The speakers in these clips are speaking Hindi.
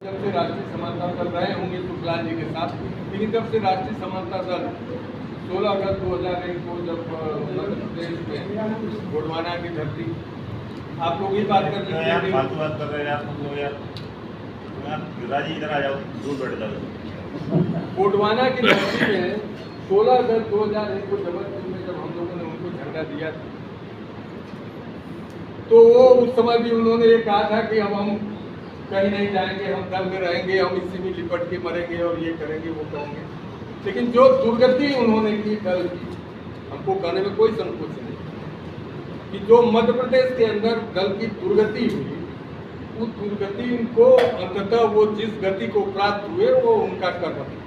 जब से राष्ट्रीय समानता दल रहे होंगे सुखलाल जी के साथ, लेकिन जब से राष्ट्रीय समानता दल 16 अगस्त 2001 को जब मध्य प्रदेश में गोडवाना की धरती, आप लोग ही बात कर रहे हैं, फालतू बात कर रहे हैं आप लोग यार। इधर आ जाओ, दूर बैठ जाओ। गोडवाना की धरती में 16 अगस्त 2001 को जबलपुर में जब हम लोगों ने उनको झंडा दिया था, तो वो उस समय भी उन्होंने ये कहा था कि अब हम कहीं नहीं जाएंगे, हम दल में रहेंगे, हम इसी में लिपट के मरेंगे और ये करेंगे वो करेंगे। लेकिन जो दुर्गति उन्होंने की दल की, हमको कहने में कोई संकोच नहीं कि जो मध्य प्रदेश के अंदर दल की दुर्गति हुई, उस दुर्गति को अंततः वो जिस गति को प्राप्त हुए वो उनका कर्म है,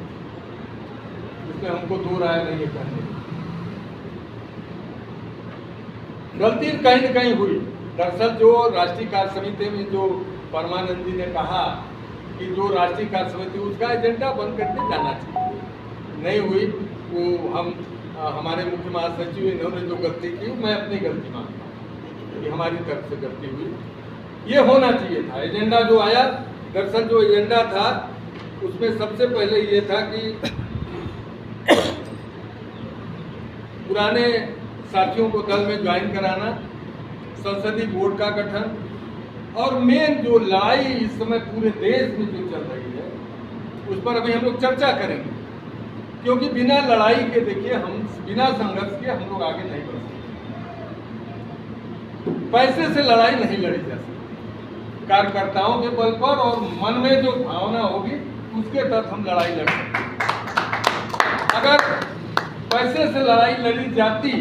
इसमें हमको दो राय नहीं है कहने। गलती कहीं न कहीं हुई। दरअसल जो राष्ट्रीय कार्य समिति में जो परमानंद जी ने कहा कि जो राष्ट्रीय कार्य समिति उसका एजेंडा बंद करके जाना चाहिए, नहीं हुई वो हमारे मुख्य महासचिव इन्होंने जो गलती की, मैं अपनी गलती मानता हूँ कि हमारी तरफ से गलती हुई। ये होना चाहिए था एजेंडा जो आया। दरअसल जो एजेंडा था उसमें सबसे पहले ये था कि पुराने साथियों को दल में ज्वाइन कराना, संसदीय बोर्ड का गठन, और मेन जो लड़ाई इस समय पूरे देश में जो चल रही है उस पर अभी हम लोग चर्चा करेंगे, क्योंकि बिना लड़ाई के देखिए हम बिना संघर्ष के हम लोग आगे नहीं बढ़ सकते। पैसे से लड़ाई नहीं लड़ी जा सकती, कार्यकर्ताओं के बल पर और मन में जो भावना होगी उसके तहत हम लड़ाई लड़ सकते। अगर पैसे से लड़ाई लड़ी जाती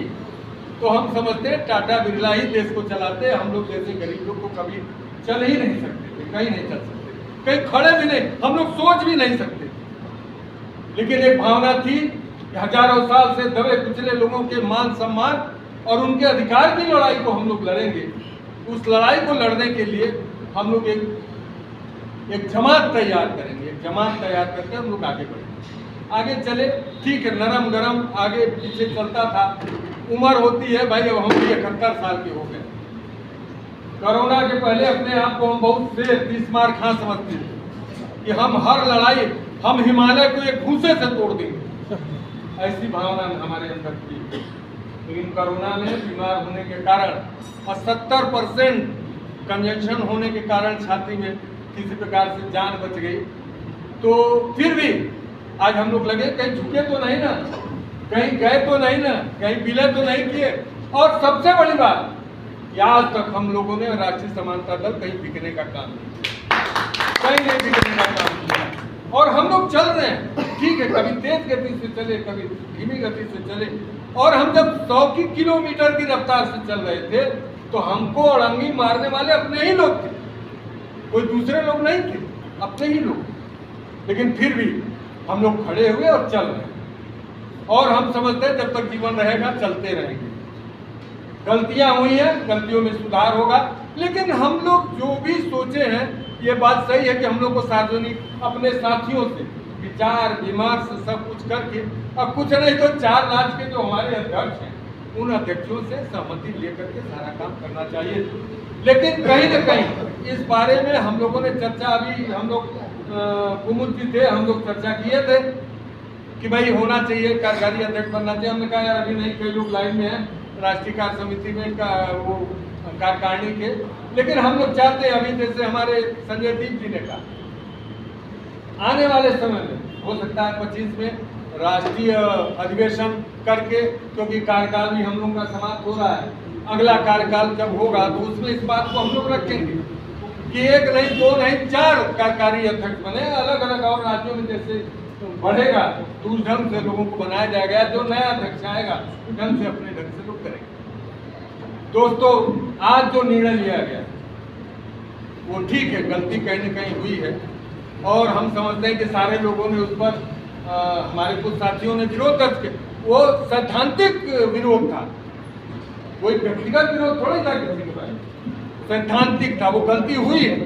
तो हम समझते हैं टाटा बिरला ही देश को चलाते, हम लोग जैसे गरीब लोग को कभी चल ही नहीं सकते थे, कहीं नहीं चल सकते, कहीं खड़े भी नहीं, हम लोग सोच भी नहीं सकते। लेकिन एक भावना थी कि हजारों साल से दबे कुचले लोगों के मान सम्मान और उनके अधिकार की लड़ाई को हम लोग लड़ेंगे। उस लड़ाई को लड़ने के लिए हम लोग एक जमात तैयार करेंगे, एक जमात तैयार करके हम लोग आगे बढ़ेंगे। आगे चले, ठीक है, नरम गरम आगे पीछे चलता था। उम्र होती है भाई, अब हम भी 71 साल के हो गए। कोरोना के पहले अपने आप को हम बहुत से 30 मार खां समझते थे कि हम हर लड़ाई हम हिमालय को एक घूंसे से तोड़ देंगे, ऐसी भावना हमारे अंदर थी। लेकिन कोरोना में बीमार होने के कारण और 70% कंजक्शन होने के कारण छाती में किसी प्रकार से जान बच गई। तो फिर भी आज हम लोग लगे कहीं झुके तो नहीं ना, कहीं गए तो नहीं ना, कहीं विलय तो नहीं किए। और सबसे बड़ी बात कि आज तक हम लोगों ने राष्ट्रीय समानता दल कहीं बिकने का काम नहीं किया, कहीं नहीं बिकने का काम किया। और हम लोग चल रहे हैं, ठीक है, कभी तेज गति से चले, कभी धीमी गति से चले। और हम जब 100 किलोमीटर की रफ्तार से चल रहे थे तो हमको अड़ंगी मारने वाले अपने ही लोग थे, कोई दूसरे लोग नहीं थे, अपने ही लोग। लेकिन फिर भी हम लोग खड़े हुए और चल रहे हैं, और हम समझते हैं जब तक जीवन रहेगा चलते रहेंगे। गलतियां हुई हैं, गलतियों में सुधार होगा, लेकिन हम लोग जो भी सोचे हैं ये बात सही है कि हम लोग को सार्वजनिक अपने साथियों से विचार विमर्श सब कुछ करके, अब कुछ नहीं तो 4 राज्य के जो हमारे अध्यक्ष हैं उन अध्यक्षों से सहमति लेकर के सारा काम करना चाहिए। लेकिन कहीं न कहीं इस बारे में हम लोगों ने चर्चा, अभी हम लोग कुमुद जी थे, हम लोग चर्चा किए थे कि भाई होना चाहिए, कार्यकारी अध्यक्ष बनना चाहिए। हमने कहा यार अभी नहीं, कई लोग लाइन में हैं राष्ट्रीय कार्य समिति में का वो कार्यकारिणी के, लेकिन हम लोग चाहते हैं अभी जैसे हमारे संजय दीप जी ने कहा आने वाले समय में हो सकता है 25 में राष्ट्रीय अधिवेशन करके, क्योंकि कार्यकाल भी हम लोग का समाप्त हो रहा है, अगला कार्यकाल जब होगा तो उसमें इस बात को हम लोग रखेंगे कि 1 नहीं 2 नहीं 4 कार्यकारी अध्यक्ष बने, अलग अलग और राज्यों में जैसे बढ़ेगा तो उस ढंग से लोगों को बनाया जाएगा। जो नया अध्यक्ष आएगा उस ढंग से अपने ढंग से लोग करेंगे। दोस्तों, आज जो निर्णय लिया गया वो ठीक है, गलती कहीं न कहीं हुई है, और हम समझते हैं कि सारे लोगों ने उस पर हमारे कुछ साथियों ने विरोध दर्ज किया। वो सैद्धांतिक विरोध था, कोई व्यक्तिगत विरोध थोड़ी था किसी के पास, सैद्धांतिक था। वो गलती हुई है,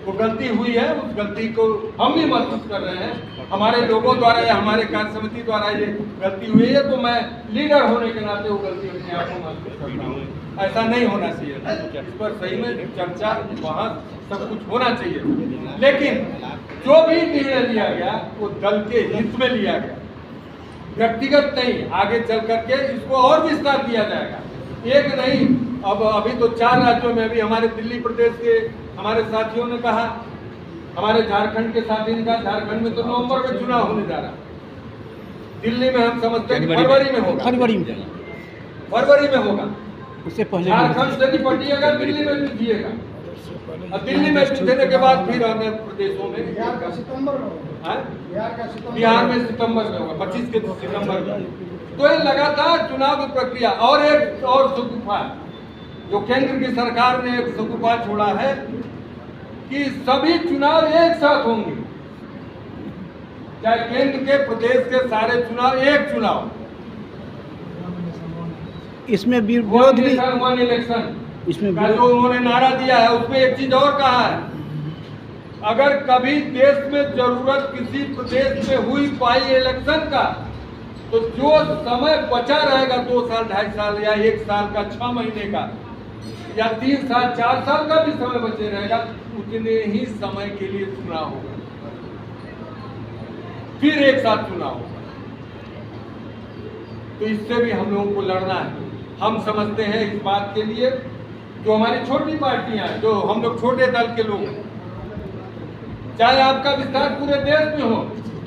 वो गलती हुई है, उस गलती को हम भी महसूस कर रहे हैं, हमारे लोगों द्वारा या हमारे कार्य समिति द्वारा ये गलती हुई है। तो मैं लीडर होने के नाते वो गलती अपने आप को महसूस करता हूँ। ऐसा नहीं होना चाहिए। इस पर सही में चर्चा वहाँ सब कुछ होना चाहिए, लेकिन जो भी निर्णय लिया गया वो दल के हित में लिया गया, व्यक्तिगत नहीं। आगे चल करके इसको और विस्तार दिया जाएगा, एक नहीं। अब अभी तो 4 राज्यों में, अभी हमारे दिल्ली प्रदेश के हमारे साथियों ने कहा, हमारे झारखंड के साथी ने कहा झारखंड में तो नवंबर में चुनाव होने जा रहा, दिल्ली में हम समझते हैं फरवरी में होगा, फरवरी में होगा। उससे पहले झारखंड से निपटिएगा, दिल्ली में भी दिएगा, और दिल्ली में जीतने के बाद फिर अन्य प्रदेशों में सितंबर में होगा, बिहार में सितंबर में होगा, 25 के सितंबर में। तो ये लगातार चुनाव की प्रक्रिया। और एक और शगुफा जो केंद्र की सरकार ने एक शगुफा छोड़ा है कि सभी चुनाव एक साथ होंगे, चाहे केंद्र के प्रदेश के सारे चुनाव एक चुनाव, इसमें विरोध भी, वन इलेक्शन, इसमें का जो उन्होंने नारा दिया है उसमें एक चीज और कहा है, अगर कभी देश में जरूरत किसी प्रदेश में हुई पाई इलेक्शन का, तो जो समय बचा रहेगा 2 साल 2.5 साल या 1 साल का, 6 महीने का या 3 साल 4 साल का भी समय बचे रहेगा, उतने ही समय के लिए चुनाव होगा, फिर एक साथ चुनाव होगा। तो इससे भी हम लोगों को लड़ना है। हम समझते हैं इस बात के लिए, जो हमारी छोटी पार्टियां हैं, जो हम लोग छोटे दल के लोग हैं, चाहे आपका विस्तार पूरे देश में हो,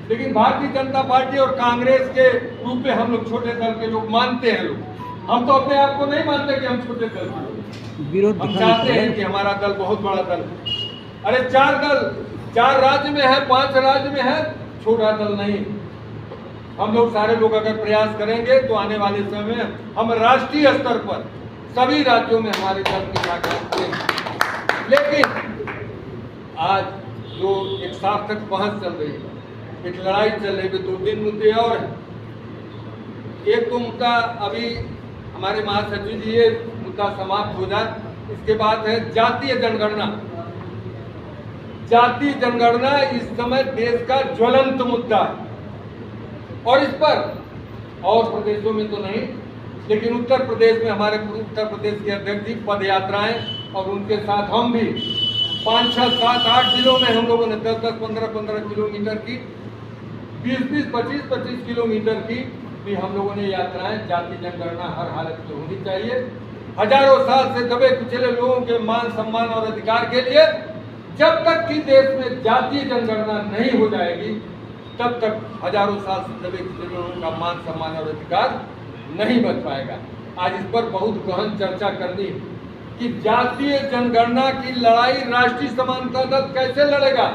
लेकिन भारतीय जनता पार्टी और कांग्रेस के रूप में हम लोग छोटे दल के लोग मानते हैं। लोग हम तो अपने आप को नहीं मानते कि हम छोटे दल के लोग, हम चाहते हैं कि हमारा दल बहुत बड़ा दल है। अरे 4 दल 4 राज्य में है, 5 राज्य में है, छोटा दल नहीं। हम लोग सारे लोग अगर प्रयास करेंगे तो आने वाले समय में हम राष्ट्रीय स्तर पर सभी राज्यों में हमारे दल की ताकत देंगे। लेकिन आज जो एक सार्थक बहस चल रही है, एक लड़ाई चल रही है, 2-3 मुद्दे और हैं। एक तो मुद्दा अभी हमारे महासचिव जी ये मुद्दा समाप्त हो जाए, इसके बाद है जातीय जनगणना। जातीय जनगणना इस समय देश का ज्वलंत मुद्दा है, और इस पर और प्रदेशों में तो नहीं, लेकिन उत्तर प्रदेश में हमारे उत्तर प्रदेश के अध्यक्ष जी पद यात्राएं, और उनके साथ हम भी 5, 6, 7, 8 जिलों में हम लोगों ने 10, 15 किलोमीटर की, 20, 25 किलोमीटर की भी हम लोगों ने यात्राएं। जाति जनगणना हर हालत में होनी चाहिए। हजारों साल से दबे कुचले लोगों के मान सम्मान और अधिकार के लिए जब तक कि देश में जातीय जनगणना नहीं हो जाएगी, तब तक हजारों साल से दबे कुचले लोगों का मान सम्मान और अधिकार नहीं बच पाएगा। आज इस पर बहुत गहन चर्चा करनी है कि जातीय जनगणना की लड़ाई राष्ट्रीय समानता दल कैसे लड़ेगा।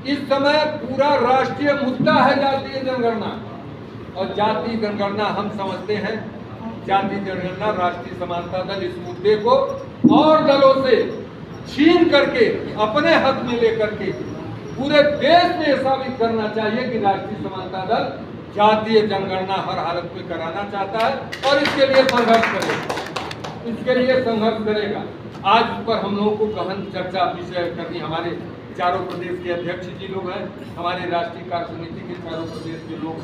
इस समय पूरा राष्ट्रीय मुद्दा है जातीय जनगणना, और जातीय जनगणना हम समझते हैं, जातीय जनगणना राष्ट्रीय समानता दल इस मुद्दे को और दलों से छीन करके अपने हक में लेकर के पूरे देश में ऐसा भी करना चाहिए कि राष्ट्रीय समानता दल जातीय जनगणना हर हालत में कराना चाहता है, और इसके लिए संघर्ष करेगा, इसके लिए संघर्ष करेगा। आज पर हम लोगों को गहन चर्चा विषय करनी, हमारे चारों प्रदेश के अध्यक्ष जी लोग हैं, हमारे राष्ट्रीय कार्य समिति के चारों प्रदेश के लोग,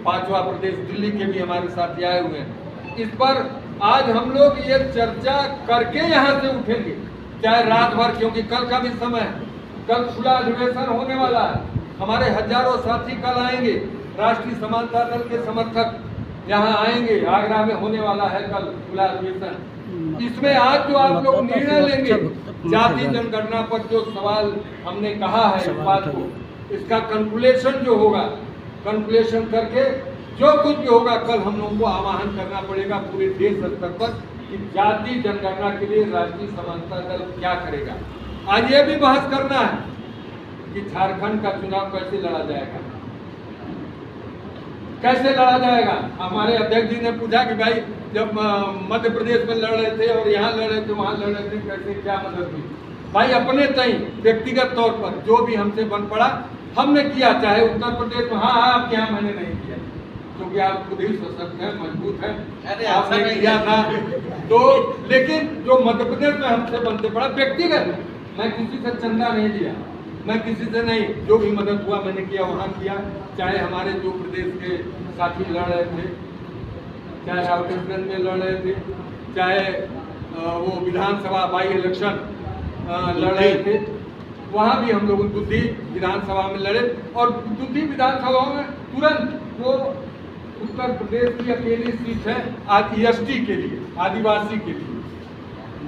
5वां प्रदेश दिल्ली के भी हमारे साथ आए हुए हैं। इस पर आज हम लोग ये चर्चा करके यहाँ से उठेंगे, चाहे रात भर, क्योंकि कल का भी समय है, कल खुला अधिवेशन होने वाला है। हमारे हजारों साथी कल आएंगे, राष्ट्रीय समानता दल के समर्थक यहाँ आएंगे, आगरा में होने वाला है कल खुला अधिवेशन। इसमें आज जो आप लोग निर्णय लेंगे, जातीय जनगणना पर जो सवाल हमने कहा है, इस बात को, इसका कैलकुलेशन जो होगा, कैलकुलेशन करके जो कुछ भी होगा, कल हम लोगों को आह्वान करना पड़ेगा पूरे देश स्तर पर कि जातीय जनगणना के लिए राष्ट्रीय समानता दल क्या करेगा। आज ये भी बहस करना है कि झारखंड का चुनाव कैसे लड़ा जाएगा, कैसे लड़ा जाएगा। हमारे अध्यक्ष जी ने पूछा कि भाई जब मध्य प्रदेश में लड़ रहे थे और यहाँ लड़ रहे थे, वहाँ लड़ रहे थे, कैसे क्या मदद हुई। भाई अपने तय व्यक्तिगत तौर पर जो भी हमसे बन पड़ा हमने किया, चाहे उत्तर प्रदेश में, हाँ आपके यहाँ मैंने नहीं किया क्योंकि आप खुद ही सशक्त हैं, मजबूत हैं, आपने किया था तो। लेकिन जो मध्य प्रदेश में हमसे बनते पड़ा व्यक्तिगत, मैं किसी से चंदा नहीं लिया, मैं किसी से नहीं, जो भी मदद हुआ मैंने किया, वहाँ किया। चाहे हमारे जो प्रदेश के साथी लड़ रहे थे, चाहे रावटगंज में लड़ रहे थे, चाहे वो विधानसभा बाई इलेक्शन लड़ रहे थे, वहाँ भी हम लोग दुधी विधानसभा में लड़े और दुधी विधानसभा में तुरंत वो उत्तर प्रदेश की अकेली सीट है एसटी के लिए, आदिवासी के लिए,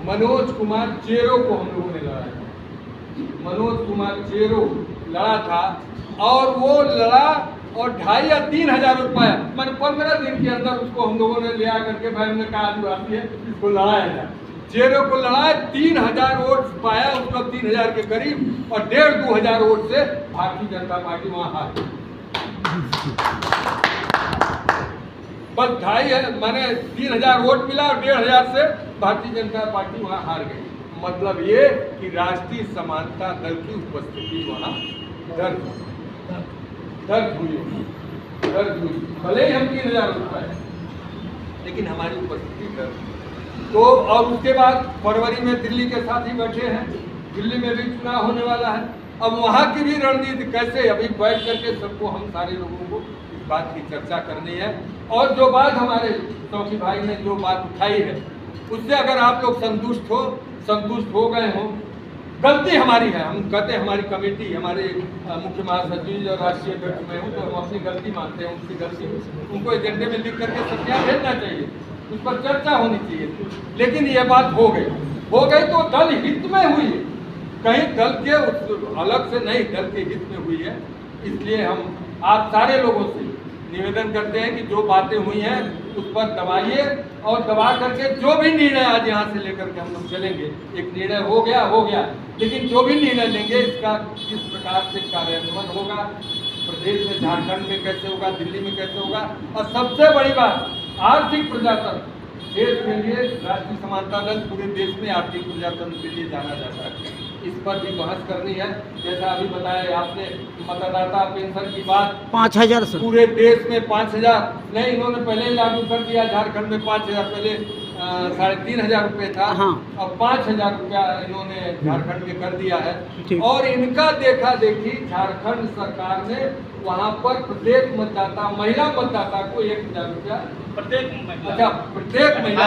मनोज कुमार चेरो को हम लोगों ने लड़ा। मनोज कुमार चेरो लड़ा था और वो लड़ा और 2,500 या 3,000 रुपया, मैंने 15 दिन के अंदर उसको हम लोगों ने लिया करके भाई हमने कहा आदिवासी है इसको लड़ाया जाए। चेरो को लड़ाया, 3,000 वोट पाया उसका, 3,000 के करीब, और 1,500-2,000 वोट से भारतीय जनता पार्टी वहां हार गई। बस 2,500 माने 3,000 वोट मिला और 1,500 से भारतीय जनता पार्टी वहां हार गई। मतलब ये कि राष्ट्रीय समानता दल की उपस्थिति वहां दर्ज हुई। भले ही हम 3,000 वोट पाए लेकिन हमारी उपस्थिति दर्ज। तो और उसके बाद फरवरी में दिल्ली के साथ ही बैठे हैं, दिल्ली में भी चुनाव होने वाला है। अब वहाँ की भी रणनीति कैसे, अभी बैठ करके सबको हम सारे लोगों को इस बात की चर्चा करनी है। और जो बात हमारे चौकी भाई ने जो बात उठाई है उससे अगर आप लोग संतुष्ट हो गए हो, गलती हमारी है, हम कहते हैं हमारी कमेटी, हमारे मुख्य महासचिव और राष्ट्रीय अध्यक्ष में हूँ, तो हम अपनी गलती मानते हैं, उनकी गलती उनको एजेंडे में लिख करके सत्या भेजना चाहिए, उस पर चर्चा होनी चाहिए। लेकिन ये बात हो गई तो दल हित में हुई है, कहीं दल के अलग से नहीं, दल के हित में हुई है। इसलिए हम आप सारे लोगों से निवेदन करते हैं कि जो बातें हुई हैं उस पर दबाइए और दबा करके जो भी निर्णय आज यहाँ से लेकर के हम लोग चलेंगे, एक निर्णय हो गया, लेकिन जो भी निर्णय लेंगे इसका किस प्रकार से कार्यान्वयन होगा, प्रदेश में, झारखंड में कैसे होगा, दिल्ली में कैसे होगा, और सबसे बड़ी बात आर्थिक प्रजातंत्र। देश के लिए राष्ट्रीय समानता दल पूरे देश में आर्थिक प्रजातंत्र के लिए जाना जाता है, इस पर भी बहस करनी है। जैसा अभी बताया आपने मतदाता पेंशन की बात, 5,000 सर, पूरे देश में 5,000 नहीं, इन्होंने पहले ही लागू कर दिया। झारखंड में 5,000, पहले 3,500 रुपये था, हाँ। अब 5,000 रुपया इन्होंने झारखंड में कर दिया है। ठीक। और इनका देखा देखी झारखंड सरकार ने वहाँ पर प्रत्येक मतदाता, महिला मतदाता को 1,000 रुपया प्रत्येक महिला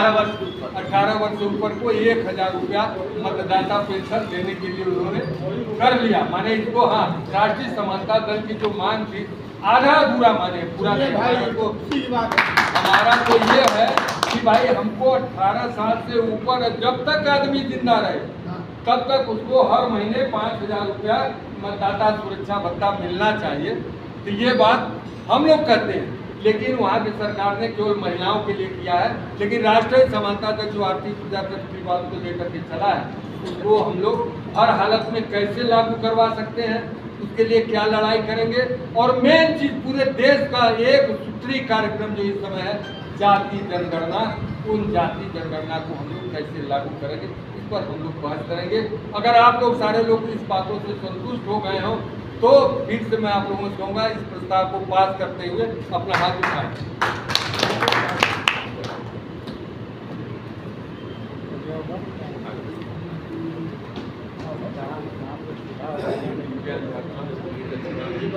18 वर्ष से ऊपर को 1,000 रुपया मतदाता पेंशन देने के लिए उन्होंने कर लिया। माने इसको, हाँ, राष्ट्रीय समानता दल की जो मांग थी आधा अधूरा माने, पूरा को हमारा तो ये है कि भाई हमको 18 साल से ऊपर जब तक आदमी जिंदा रहे तब तक उसको हर महीने 5,000 रुपया मतदाता सुरक्षा भत्ता मिलना चाहिए। तो ये बात हम लोग कहते हैं, लेकिन वहाँ की सरकार ने केवल महिलाओं के लिए किया है। लेकिन राष्ट्रीय समानता तक जो आर्थिक प्रजातंत्र की बात को लेकर के चला है उसको हम लोग हर हालत में कैसे लागू करवा सकते हैं, उसके लिए क्या लड़ाई करेंगे। और मेन चीज पूरे देश का एक सूत्री कार्यक्रम जो इस समय है जाति जनगणना, उन जाति जनगणना को हम लोग कैसे लागू करेंगे, इस पर हम लोग बहस करेंगे। अगर आप लोग सारे लोग इस बातों से संतुष्ट हो गए हो तो फिर से मैं आप लोगों से कहूँगा इस प्रस्ताव को पास करते हुए अपना हाथ उठाएं।